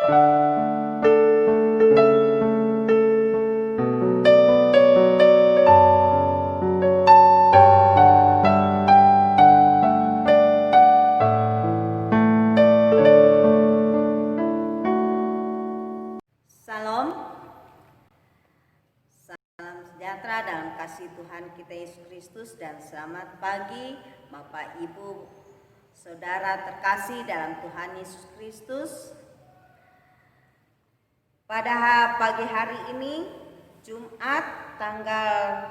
Salam, salam sejahtera dalam kasih Tuhan kita Yesus Kristus, dan selamat pagi Bapak Ibu Saudara terkasih dalam Tuhan Yesus Kristus. Pada pagi hari ini, Jumat tanggal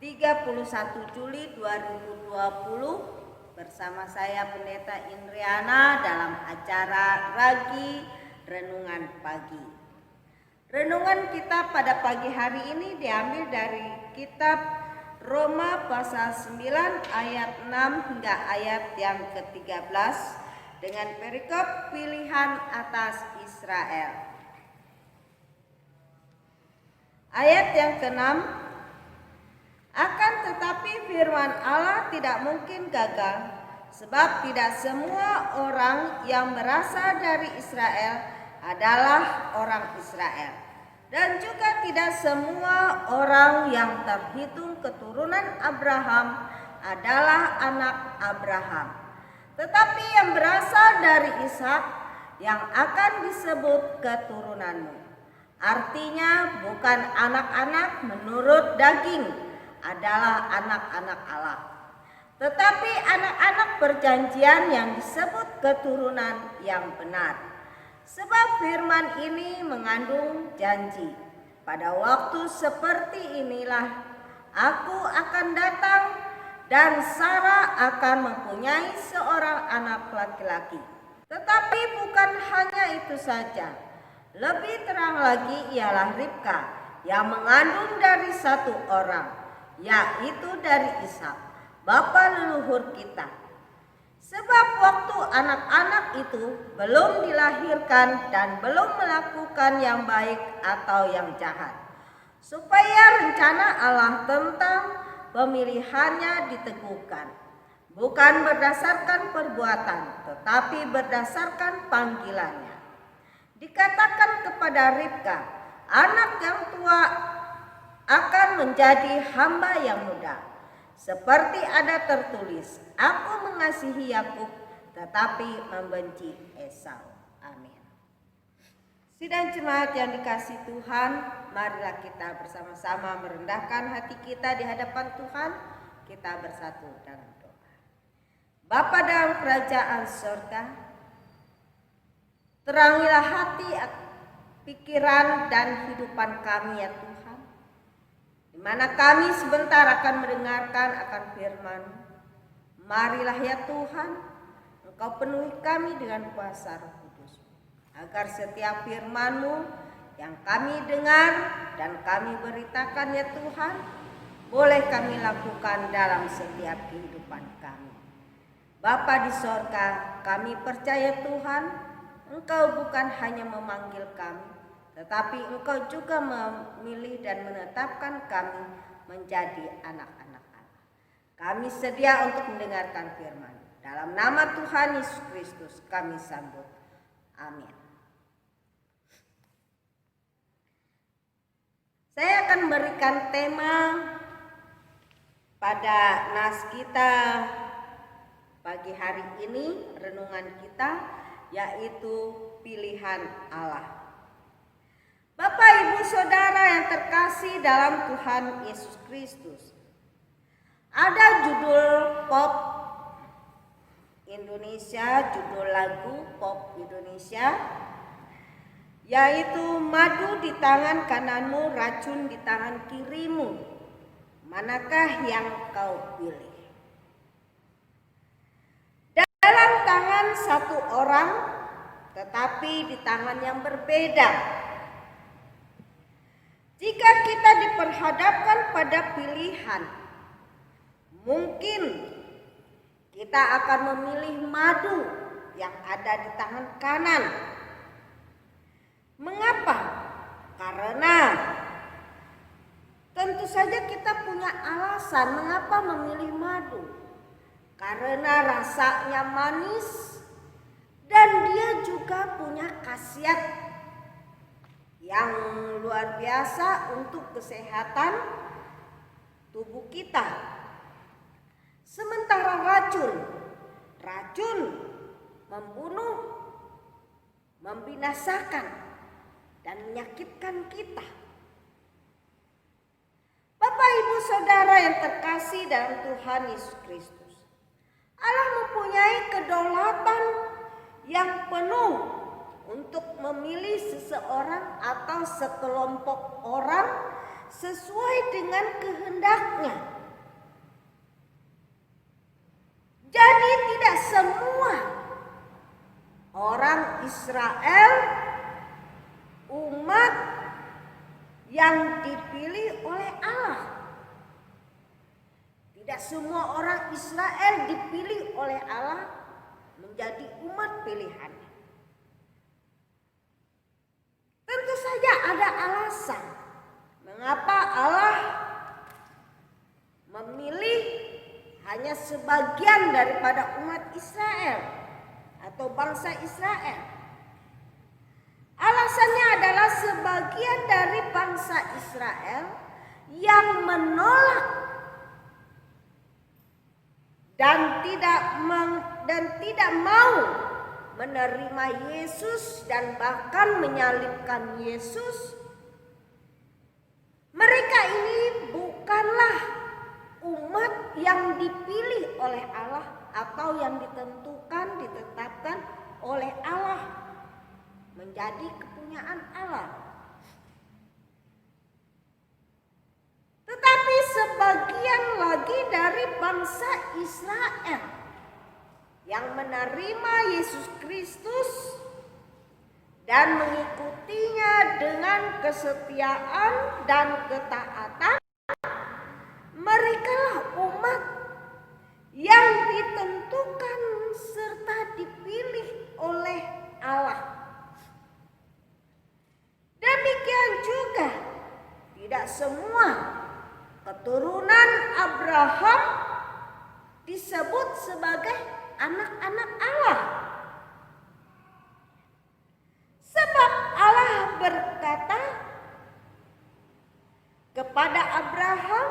31 Juli 2020, bersama saya Pendeta Indriana dalam acara Ragi Renungan Pagi. Renungan kita pada pagi hari ini diambil dari kitab Roma pasal 9 ayat 6 hingga ayat yang ke-13 dengan perikop pilihan atas Israel. Ayat yang ke-6, akan tetapi firman Allah tidak mungkin gagal, sebab tidak semua orang yang berasal dari Israel adalah orang Israel, dan juga tidak semua orang yang terhitung keturunan Abraham adalah anak Abraham. Tetapi yang berasal dari Ishak yang akan disebut keturunanmu, artinya bukan anak-anak menurut daging, adalah anak-anak Allah, tetapi anak-anak perjanjian yang disebut keturunan yang benar. Sebab firman ini mengandung janji, pada waktu seperti inilah aku akan datang dan Sarah akan mempunyai seorang anak laki-laki. Tetapi bukan hanya itu saja, lebih terang lagi ialah Ribka yang mengandung dari satu orang, yaitu dari Ishak, bapa leluhur kita. Sebab waktu anak-anak itu belum dilahirkan dan belum melakukan yang baik atau yang jahat, supaya rencana Allah tentang pemilihannya diteguhkan, bukan berdasarkan perbuatan, tetapi berdasarkan panggilannya. Dikatakan kepada Ribka, anak yang tua akan menjadi hamba yang muda. Seperti ada tertulis, aku mengasihi Yakub tetapi membenci Esau. Amin. Sidang jemaat yang dikasihi Tuhan, marilah kita bersama-sama merendahkan hati kita di hadapan Tuhan. Kita bersatu dalam doa. Bapa dalam kerajaan surga, terangilah hati, pikiran dan kehidupan kami ya Tuhan, di mana kami sebentar akan mendengarkan akan firman. Marilah ya Tuhan, Engkau penuhi kami dengan kuasa Roh Kudus, agar setiap firman-Mu yang kami dengar dan kami beritakan ya Tuhan, boleh kami lakukan dalam setiap kehidupan kami. Bapa di sorga, kami percaya Tuhan, Engkau bukan hanya memanggil kami, tetapi Engkau juga memilih dan menetapkan kami menjadi anak-anak Allah. Kami sedia untuk mendengarkan firman. Dalam nama Tuhan Yesus Kristus kami sambut. Amin. Saya akan memberikan tema pada nas kita pagi hari ini, renungan kita, yaitu pilihan Allah. Bapak, Ibu, Saudara yang terkasih dalam Tuhan Yesus Kristus, ada judul pop Indonesia, judul lagu pop Indonesia, yaitu madu di tangan kananmu, racun di tangan kirimu, manakah yang kau pilih? Dalam tangan satu orang, tetapi di tangan yang berbeda. Jika kita diperhadapkan pada pilihan, mungkin kita akan memilih madu yang ada di tangan kanan. Mengapa? Karena tentu saja kita punya alasan mengapa memilih madu. Karena rasanya manis dan dia juga punya khasiat yang luar biasa untuk kesehatan tubuh kita. Sementara racun membunuh, membinasakan, dan menyakitkan kita. Bapak, Ibu, Saudara yang terkasih dalam Tuhan Yesus Kristus, Allah mempunyai kedaulatan yang penuh untuk memilih seseorang atau sekelompok orang sesuai dengan kehendaknya. Jadi tidak semua orang Israel, umat yang dipilih oleh Allah. Tidak semua orang Israel dipilih oleh Allah menjadi umat pilihan. Tentu saja ada alasan mengapa Allah memilih hanya sebagian daripada umat Israel atau bangsa Israel. Alasannya adalah sebagian dari bangsa Israel yang menolak dan tidak mau menerima Yesus dan bahkan menyalibkan Yesus. Mereka ini bukanlah umat yang dipilih oleh Allah atau yang ditetapkan oleh Allah menjadi kepunyaan Allah. Tetapi sebagian lagi dari bangsa Israel yang menerima Yesus Kristus dan mengikutinya dengan kesetiaan dan ketaatan, merekalah umat yang ditentukan serta dipilih oleh Allah. Demikian juga tidak semua keturunan Abraham disebut sebagai anak-anak Allah. Sebab Allah berkata kepada Abraham,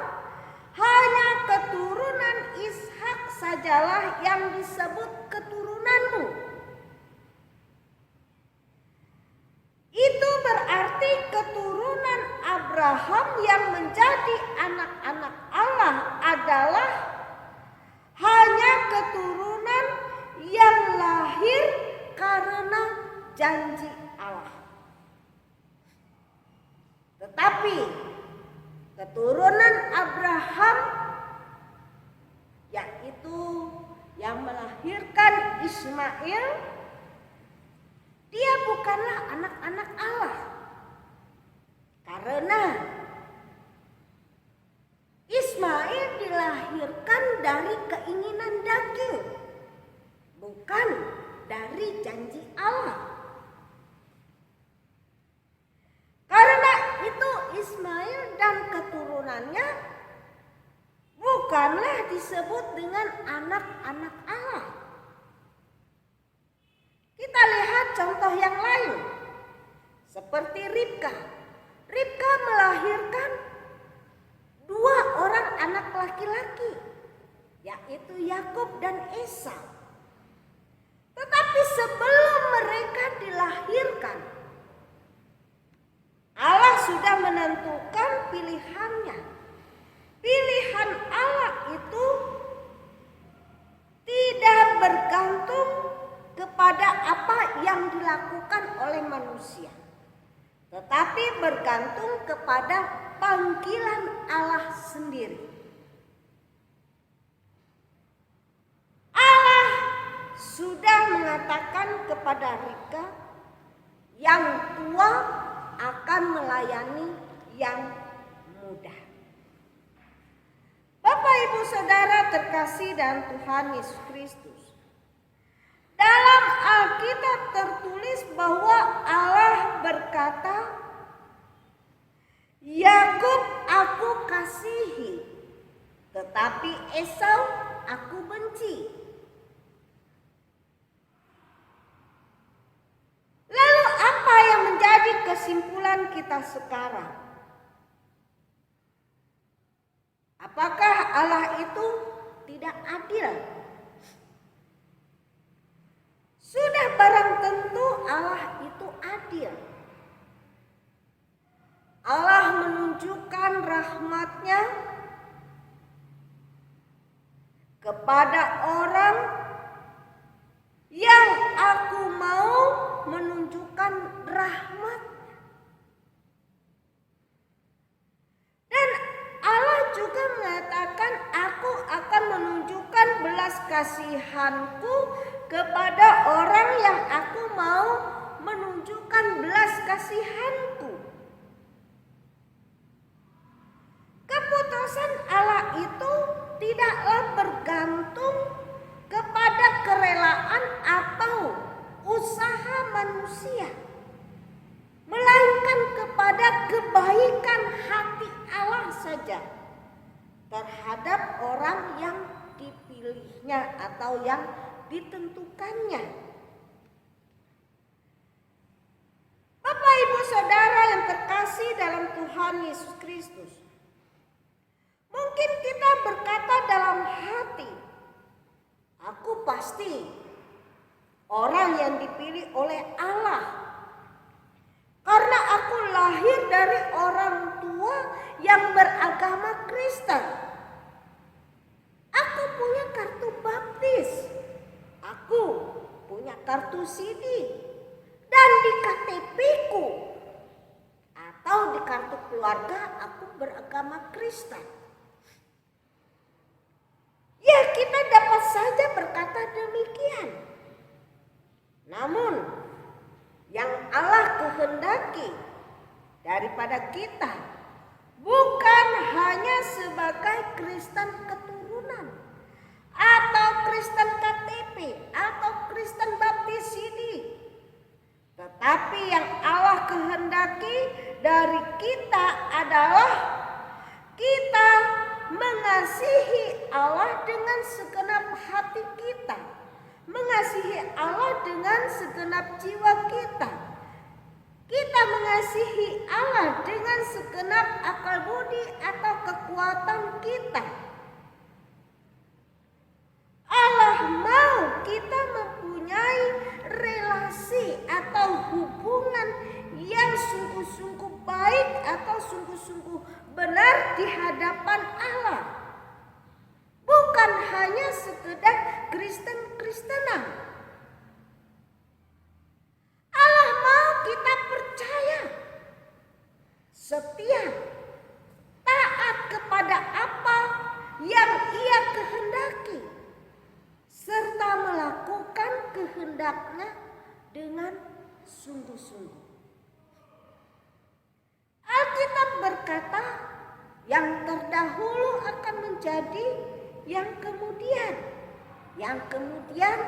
hanya keturunan Ishak sajalah yang disebut keturunanmu. Itu berarti keturunan Abraham yang menjadi anak-anak Allah adalah hanya keturunan yang lahir karena janji Allah. Tetapi keturunan Abraham, yaitu yang melahirkan Ismail, dia bukanlah anak-anak Allah. Karena Ismail dilahirkan dari keinginan daging, bukan dari janji Allah. Karena itu Ismail dan keturunannya bukanlah disebut dengan anak-anak Allah. Kita lihat contoh yang lain, seperti Ribka. Ribka melahirkan 2 orang anak laki-laki, yaitu Yakub dan Esau. Tetapi sebelum mereka dilahirkan, Allah sudah menentukan pilihannya. Pilihan Allah itu tidak bergantung kepada apa yang dilakukan oleh manusia, tetapi bergantung kepada panggilan Allah sendiri. Allah sudah mengatakan kepada Ribka, yang tua akan melayani yang muda. Bapak, Ibu, Saudara terkasih dalam Tuhan Yesus Kristus, dalam Alkitab tertulis bahwa Allah berkata, Yakub aku kasihi, tetapi Esau aku benci. Lalu kesimpulan kita sekarang? Apakah Allah itu tidak adil? Sudah barang tentu Allah itu adil. Allah menunjukkan rahmat-Nya kepada orang yang aku mau menunjukkan rahmat. Dan Allah juga mengatakan, aku akan menunjukkan belas kasihanku kepada orang yang aku mau menunjukkan belas kasihanku. Keputusan Allah itu tidaklah bergantung kepada kerelaan atau usaha manusia, melainkan kepada kebaikan hati Allah saja terhadap orang yang dipilihnya atau yang ditentukannya. Bapak Ibu Saudara yang terkasih dalam Tuhan Yesus Kristus, mungkin kita berkata dalam hati, aku pasti orang yang dipilih oleh Allah karena aku lahir dari orang tua yang beragama Kristen. Aku punya kartu baptis, aku punya kartu CD, dan di KTP-ku atau di kartu keluarga aku beragama Kristen. Ya, kita dapat saja berkata demikian. Namun, yang Allah kehendaki daripada kita bukan hanya sebagai Kristen keturunan atau Kristen KTP atau Kristen baptis CD, tetapi yang Allah kehendaki dari kita adalah kita mengasihi Allah dengan segenap hati kita, mengasihi Allah dengan segenap jiwa kita. Kita mengasihi Allah dengan segenap akal budi atau kekuatan kita. Allah mau kita mempunyai relasi atau hubungan yang sungguh-sungguh baik atau sungguh-sungguh benar di hadapan Allah. Bukan hanya sekedar Kristen-Kristenan. Allah mau kita percaya, setia, taat kepada apa yang Ia kehendaki, serta melakukan kehendak-Nya dengan sungguh-sungguh. Alkitab berkata, yang terdahulu akan menjadi yang kemudian, yang kemudian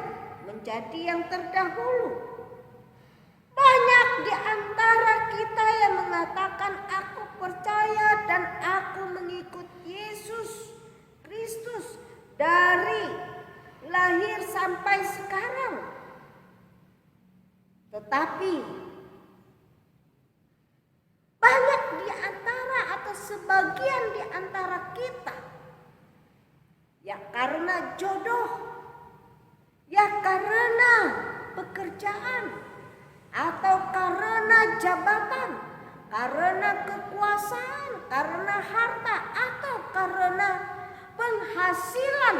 menjadi yang terdahulu. Banyak di antara kita yang mengatakan, aku percaya dan aku mengikut Yesus Kristus dari lahir sampai sekarang. Tetapi banyak di antara atau sebagian di antara kita, ya karena jodoh, ya karena pekerjaan, atau karena jabatan, karena kekuasaan, karena harta, atau karena penghasilan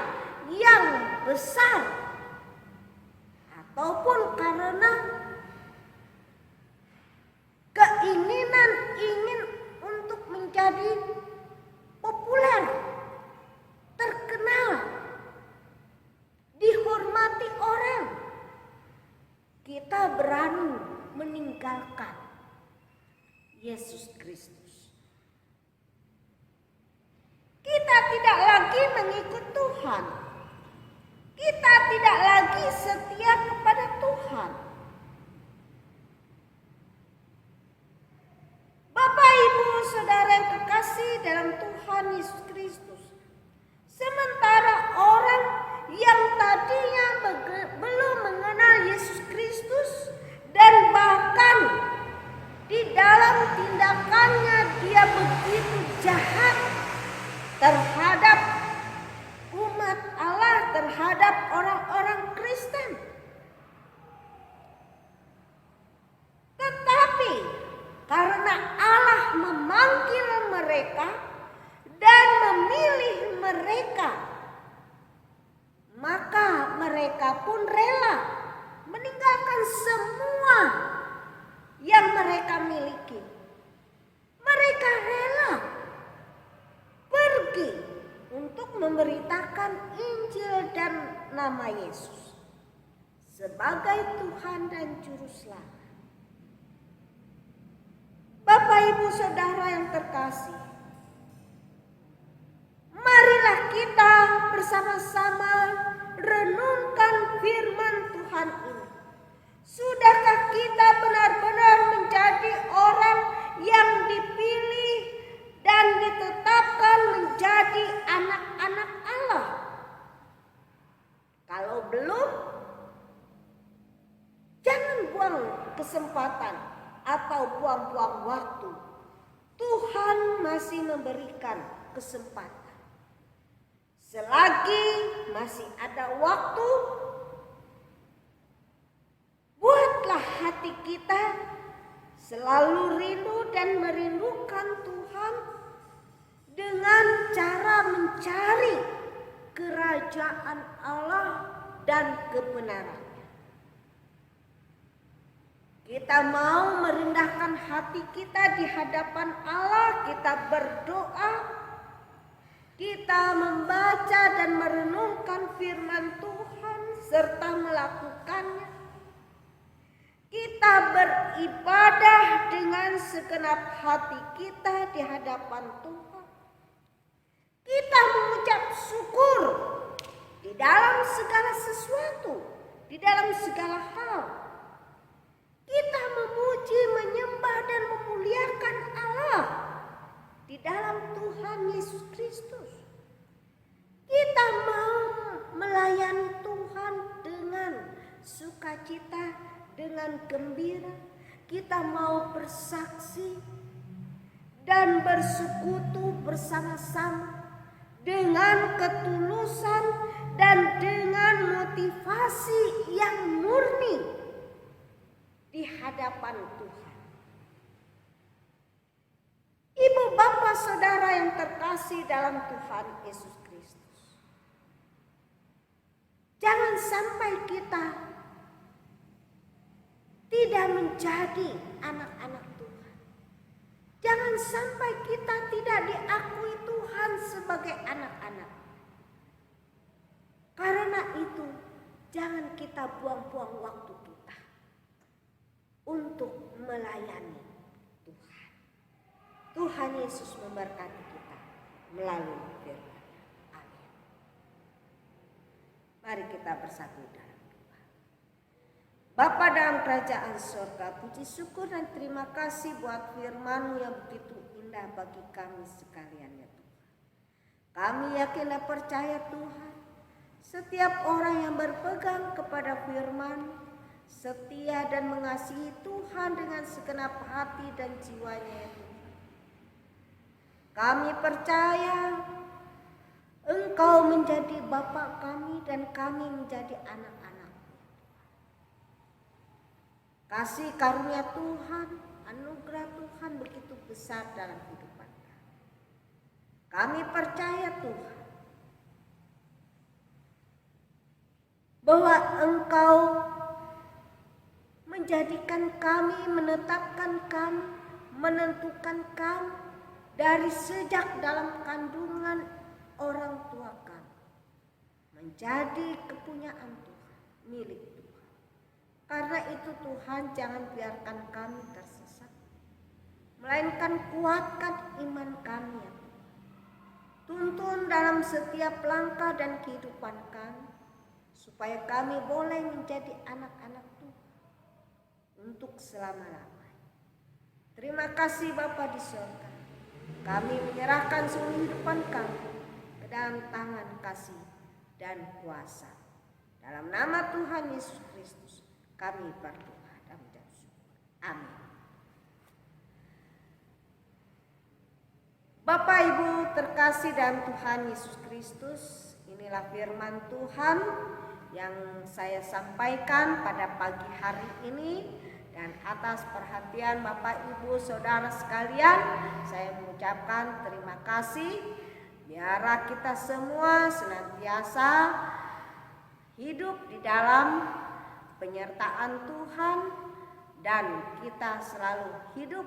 yang besar, ataupun karena keinginan ingin untuk menjadi populer, terkenal, dihormati orang, kita berani meninggalkan Yesus Kristus. Kita tidak lagi mengikut Tuhan. Kita tidak lagi setia kepada Tuhan. Bapak, Ibu, Saudara yang kekasih dalam Tuhan Yesus Kristus, sementara orang yang tadinya belum mengenal Yesus Kristus dan bahkan tidak mereka dan memilih mereka, maka mereka pun rela meninggalkan semua yang mereka miliki. Mereka rela pergi untuk memberitakan Injil dan nama Yesus sebagai Tuhan dan Juru Selamat. Bapak, Ibu, Saudara yang terkasih, marilah kita bersama-sama renungkan firman Tuhan ini. Sudahkah kita benar-benar menjadi orang yang dipilih dan ditetapkan menjadi anak-anak Allah? Kalau belum, jangan buang kesempatan atau buang-buang waktu. Tuhan masih memberikan kesempatan. Selagi masih ada waktu, buatlah hati kita selalu rindu dan merindukan Tuhan dengan cara mencari kerajaan Allah dan kebenarannya. Kita mau merendahkan hati kita di hadapan Allah, kita berdoa, kita membaca dan merenungkan firman Tuhan serta melakukannya. Kita beribadah dengan segenap hati kita di hadapan Tuhan. Kita mengucap syukur di dalam segala sesuatu, di dalam segala hal. Kita memuji, menyembah dan memuliakan Allah di dalam Tuhan Yesus Kristus. Kita mau melayani Tuhan dengan sukacita, dengan gembira. Kita mau bersaksi dan bersekutu bersama-sama dengan ketulusan dan dengan motivasi yang murni di hadapan Tuhan. Ibu, bapak, saudara yang terkasih dalam Tuhan Yesus Kristus, jangan sampai kita tidak menjadi anak-anak Tuhan. Jangan sampai kita tidak diakui Tuhan sebagai anak-anak. Karena itu, jangan kita buang-buang waktu kita untuk melayani Tuhan. Tuhan Yesus memberkati kita melalui firman-Nya. Amin. Mari kita bersatu dalam doa. Bapa dalam kerajaan surga, puji syukur dan terima kasih buat firman-Mu yang begitu indah bagi kami sekalian ya Tuhan. Kami yakin dan percaya Tuhan, setiap orang yang berpegang kepada firman-Mu, setia dan mengasihi Tuhan dengan segenap hati dan jiwanya ya Tuhan. Kami percaya Engkau menjadi Bapa kami dan kami menjadi anak-anak. Kasih karunia Tuhan, anugerah Tuhan begitu besar dalam kehidupan kami. Kami percaya Tuhan bahwa Engkau menjadikan kami, menetapkan kami, menentukan kami dari sejak dalam kandungan orang tua kami menjadi kepunyaan Tuhan, milik Tuhan. Karena itu Tuhan, jangan biarkan kami tersesat, melainkan kuatkan iman kami ya Tuhan. Tuntun dalam setiap langkah dan kehidupan kami, supaya kami boleh menjadi anak-anak Tuhan untuk selama-lamanya. Terima kasih Bapa di surga. Kami menyerahkan seluruh kehidupan kami ke dalam tangan kasih dan kuasa. Dalam nama Tuhan Yesus Kristus kami berdoa dan mengucap syukur. Amin. Bapak Ibu terkasih dalam Tuhan Yesus Kristus, inilah firman Tuhan yang saya sampaikan pada pagi hari ini Dan atas perhatian Bapak Ibu Saudara sekalian, saya mengucapkan terima kasih. Biarlah kita semua senantiasa hidup di dalam penyertaan Tuhan dan kita selalu hidup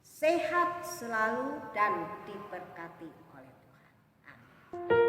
sehat selalu dan diberkati oleh Tuhan. Amin.